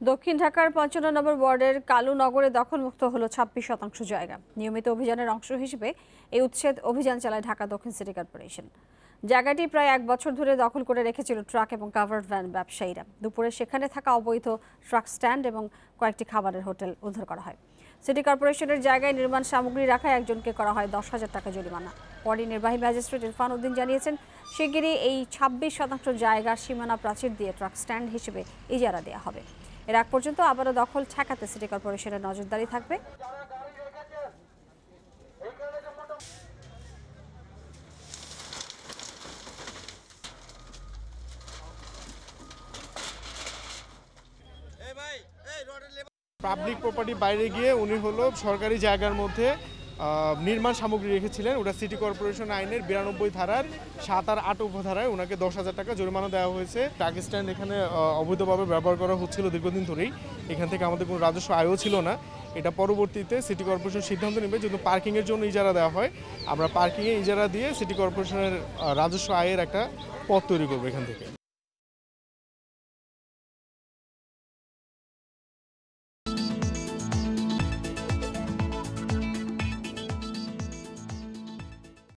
দক্ষিণ ঢাকার ৫৫ নম্বর ওয়ার্ডের কালুনগরে দখলমুক্ত হলো ২৬% জায়গা। নিয়মিত অভিযানের অংশ হিসেবে এই উচ্ছেদ অভিযান চালায় ঢাকা দক্ষিণ সিটি কর্পোরেশন। জায়গাটি প্রায় ১ বছর ধরে দখল করে রেখেছিল ট্রাক এবং কাভার্ড ভ্যান ব্যবসায়ীরা। দুপুরে সেখানে থাকা অবৈধ ট্রাক স্ট্যান্ড এবং কয়েকটি খাবারের হোটেল উদ্ধার করা হয়। সিটি কর্পোরেশনের জায়গায় নির্মাণ সামগ্রী রাখায় একজনকে করা হয় ১০,০০০ টাকা জরিমানা। পরে নির্বাহী ম্যাজিস্ট্রেট ইরফান উদ্দিন জানিয়েছেন, শিগগিরই এই ২৬% জায়গার সীমানা প্রাচীর দিয়ে ট্রাক স্ট্যান্ড হিসেবে ইজারা দেওয়া হবে। এর আগ পর্যন্ত আবারও দখল ঠেকাতে সিটি কর্পোরেশনের নজরদারি থাকবে। পাবলিক প্রপার্টি বাইরে গিয়ে উনি হলো সরকারি জায়গার মধ্যে নির্মাণ সামগ্রী রেখেছিলেন। ওটা সিটি কর্পোরেশন আইনের 92 ধারার 7 আর 8 উপধারায় ওনাকে 10,000 টাকা জরিমানা দেওয়া হয়েছে। ট্রাক স্ট্যান্ড এখানে অবৈধভাবে ব্যবহার করা হচ্ছিল দীর্ঘদিন ধরেই। এখান থেকে আমাদের কোনো রাজস্ব আয়ও ছিল না। এটা পরবর্তীতে সিটি কর্পোরেশন সিদ্ধান্ত নেবে যদি পার্কিংয়ের জন্য ইজারা দেওয়া হয়, আমরা পার্কিংয়ে ইজারা দিয়ে সিটি কর্পোরেশনের রাজস্ব আয়ের একটা পথ তৈরি করবো এখান থেকে।